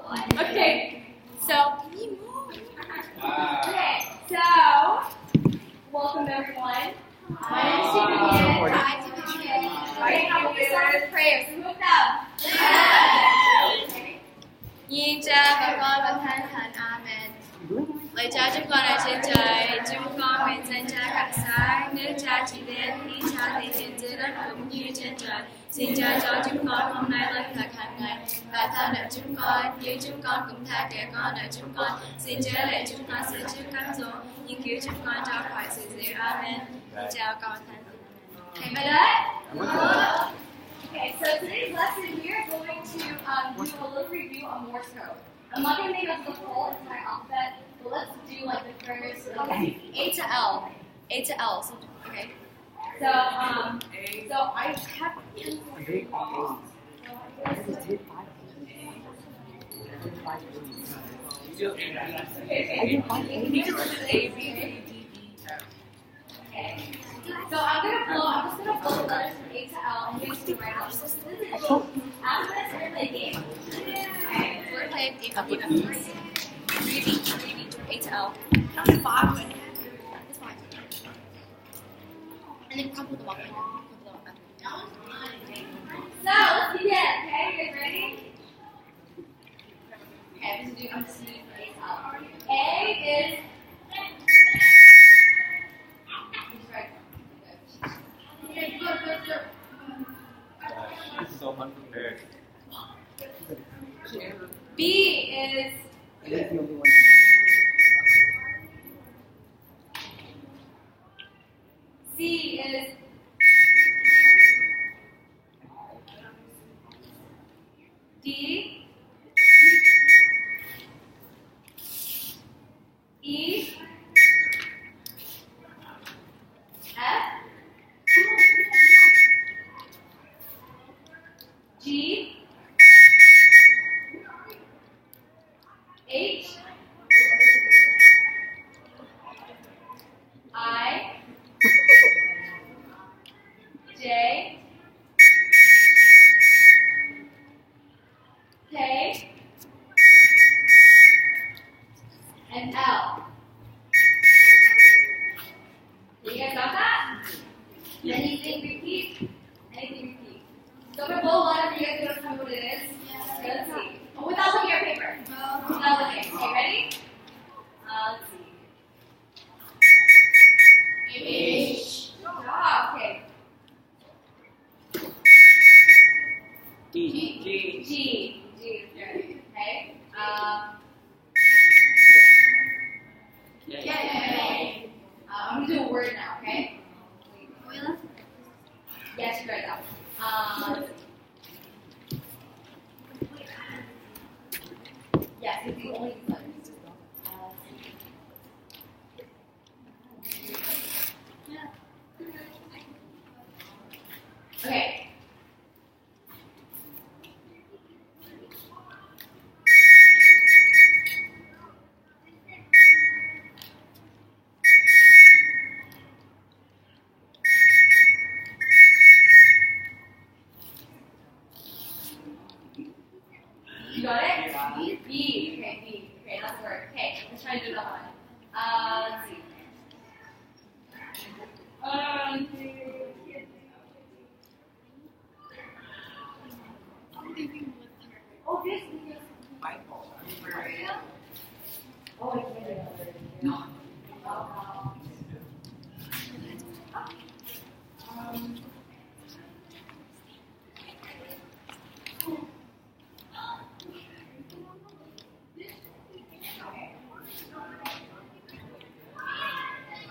Okay, so welcome everyone. My name is Stephen. Okay, how about we start with prayers? Move down. Nhiên cha và con và thánh thần Amen. Lạy cha chúng con ở trên trời, chúng con nguyện danh cha gặt sáng, nước cha chỉ đến khi cha thể hiện dưới đất cũng như trên trời. Xin cha cho chúng con hôm nay lương thực hàng ngày và tha nợ chúng con như chúng con cũng tha kẻ con nợ chúng con. Xin chớ để chúng con sẽ trước cám dỗ, nhưng cứu chúng con ra khỏi sự dữ. Amen. Chào con thánh. Okay, my dad? Okay, so today's lesson we are going to do a little review on Morse code. I'm not going to make up the whole entire alphabet, but let's do like the first A to L. A to L. So, okay. So I have So I'm just gonna blow the letters from A to L and use the right off. So this is after this we're gonna play a game. Okay. We're playing A to L. A to L. That's fine. It's fine. And then crumple the ball. So let's begin. Okay, you guys ready? Okay, I'm just doing A to L. A is She's so unprepared. B is C is D E F G H I J K and L. You guys got that? Anything repeat? Anything repeat? So for both letters, you guys don't tell me what it is? Okay, let's see. Oh, without looking at your paper. Without looking. Okay, ready? Let's see. H. Okay. G. Okay. I'm gonna do a word now, okay? Yes, you got that. Yes, it's the only letters. Okay. You got it? B. Okay, B. Okay, that's the word. Okay, let's try to do another one. Let's see. Oh, this is Oh, I can't do it. No.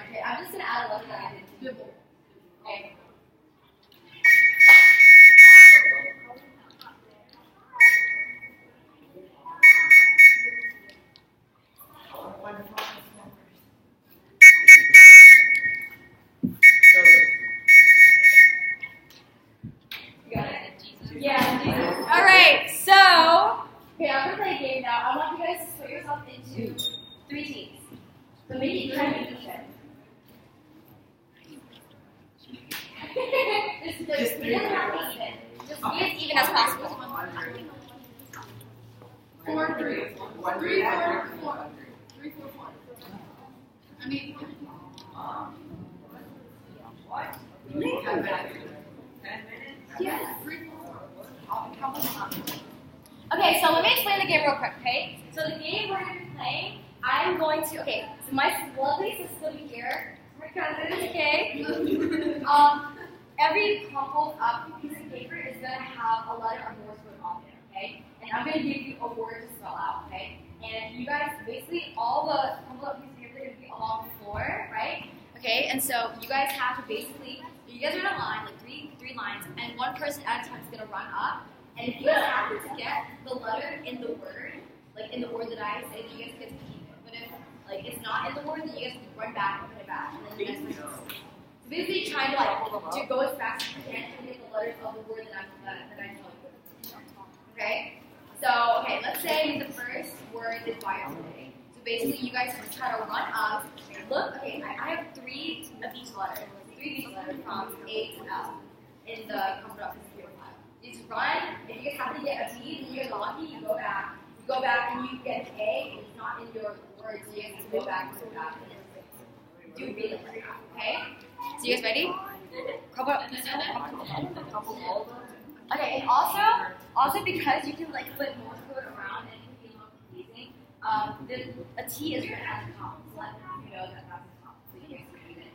Okay, I'm just gonna add a letter that I did. Okay. You got it? Yeah, Jesus. All right, so okay, I'm gonna play a game now. I want you guys to split yourself into 3 teams. So maybe you try to beat each other. Just be as even as possible. 4, 3. 3, 4, 4. 3, 4, 4. I mean, what? Really? Come back. 10 minutes? Yes. 3, 4, 4. Okay, so let me explain the game real quick, okay? So the game we're going to be playing, I'm going to, okay, so my lovely sister will be here. My cousins, okay? Every crumpled up piece of paper is going to have a letter of Morse code on it, okay? And I'm going to give you a word to spell out, okay? And you guys, basically all the crumpled up pieces of paper are going to be along the floor, right? Okay, and so you guys have to basically, you guys are in a line, like three lines, and one person at a time is going to run up. And if you guys happen to get the letter in the word, like in the word that I say, then you guys get to keep it. But if like it's not in the word, then you guys can run back and put it back. And then you guys can so basically trying to go as fast as you can to get the letters of the word that I tell you. Okay? So, okay, let's say the first word is Bible. Okay? So basically you guys just try to run up. Look, okay, I have 3 of each letter. 3 of each letter from A to L in the crumpled up piece of paper pile. You just run. If you guys happen to get a B, then you guys are lucky. You go back. You go back and you get an A. It's not in your words. So you guys can go back and go back. Do read it like that. Okay? So you guys ready? Okay, and also because you can like flip Morse code around and it can be a little confusing. A T is written at the top. So let you know that that's the top. So you guys can read it.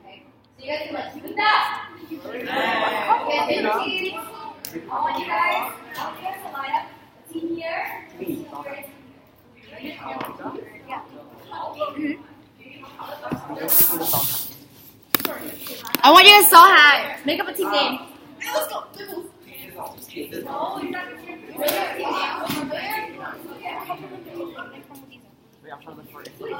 Okay? So you guys can like keep it that. Okay, team. I want you guys to line up. A team here. A team here. Yeah. I want you guys to all high. Make up a team name. Hey, let's go. Oh, you're not going to team name. Wait, I'm trying to look for it. Wait,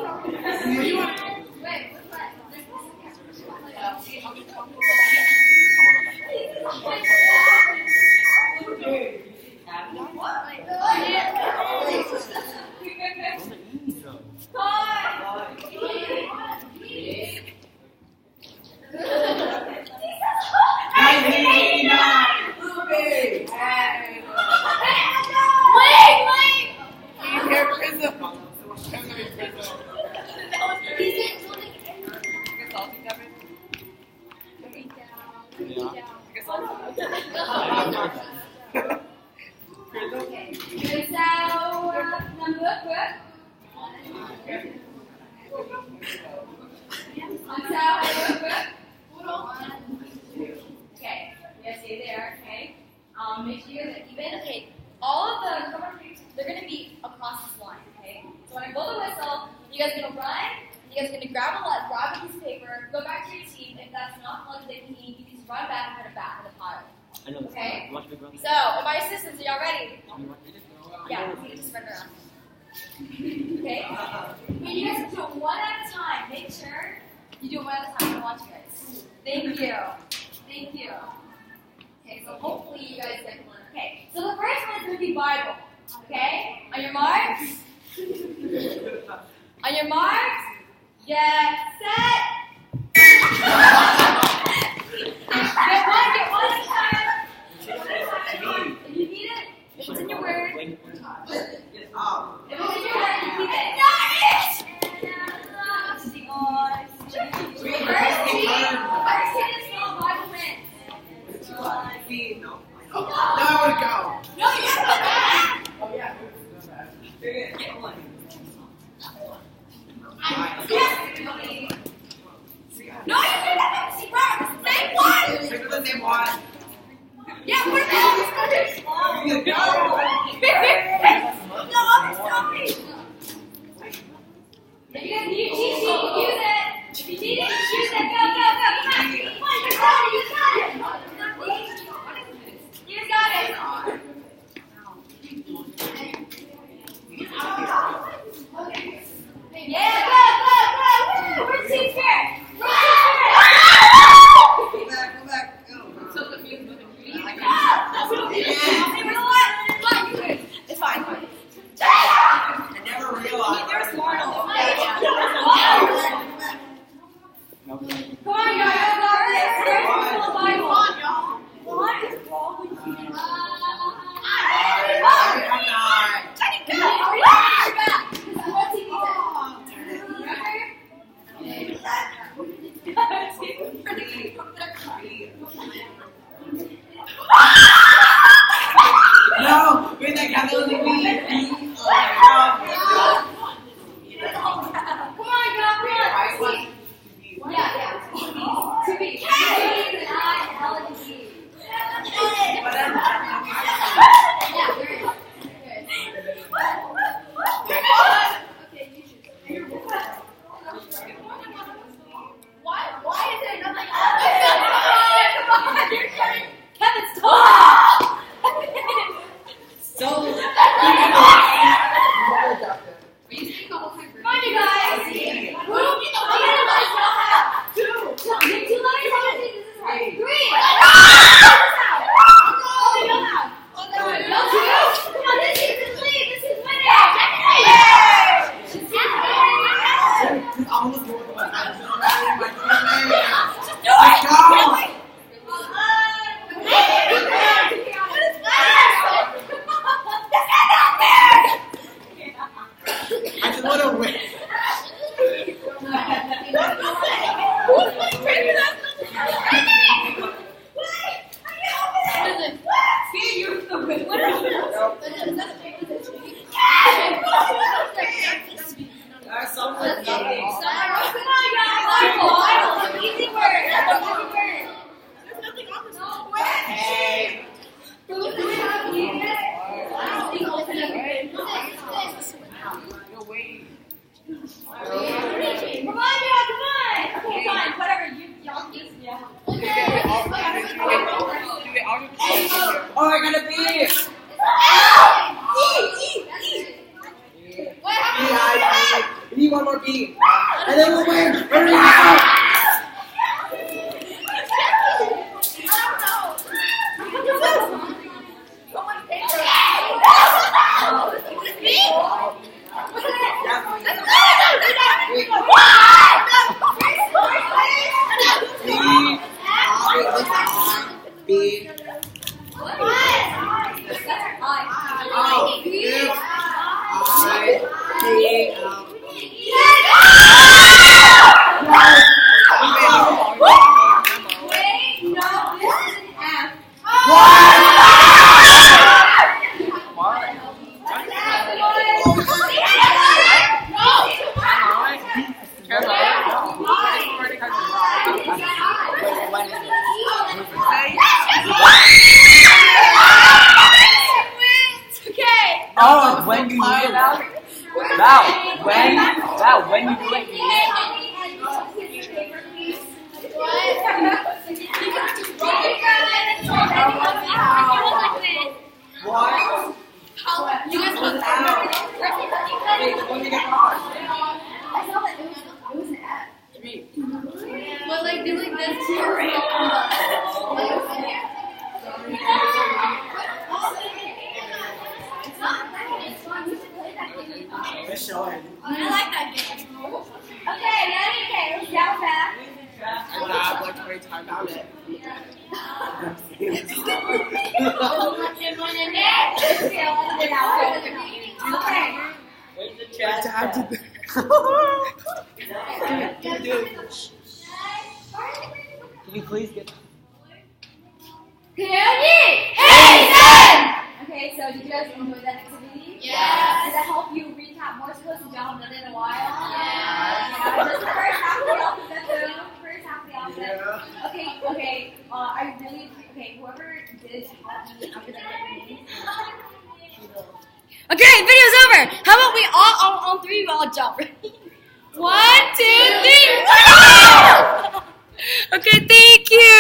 what's that? Make sure that even, okay, all of the cover creeps, they're going to be across this line, okay? So when I blow the whistle, you guys are going to run, you guys are going to grab a piece of paper, go back to your team. If that's not plugged in, you can just run back and put it back in the pile. Okay? So, my assistants, are y'all ready? Yeah, you can just run around. Okay? And you guys do it one at a time. Make sure you do it one at a time. I watch you guys. Thank you. Thank you. Okay, so hopefully you guys get one. Okay, so the first one is going to be Bible. Okay? On your marks. On your marks. Get set. Get one at a time. If you need it, if it's in your word. If it's in your word, you keep it. Nice! First team to spell Bible wins. No, I would go. No, you have to go back. Oh, yeah. Get one. No, you didn't have to see first. Same one. Pick the same one. Yeah, we're not. You go. No, I'm sorry. If you guys need a cheat sheet, use it. If you need it, use it. Go, go, go. Come on. You got it. You got it. You got it. Look at that capital B. Come on, girl, come on. Yeah. Two B's. K, and I, L, and G. Yeah, there is. Okay, you choose. Why is there nothing? Come on, you're getting Kevin, stop! So. Come on, you guys. Who? Two. Name two letters. How many things is this one? Three. No, two. Come on, this is lead. This is winning. Let's go! I just want to win. That's so much. Hey. No way. Come on, y'all, come on. Okay, fine, whatever. Y'all just, yeah. Oh, I gotta be. We need one more B. And then we'll win. Hurry up. B. Oh, when you do it now? When you do it, What? You guys look Hey, let me get caught. I saw that it was an ad. But like do like this. Let's show it. I like that game. Okay, let's down back. I have like 20 times out it. Okay. where's the chat? Can you please get? Okay, so did you guys enjoy that activity? Yes. Did that help you recap Morse code since y'all haven't done it in a while? Yes. Just the first half of the alphabet, though. First half of the alphabet. Yeah. Okay. I really, whoever did help me after that. Okay, video's over. How about we all on three we all jump? 1, 2, 3. Okay, thank you.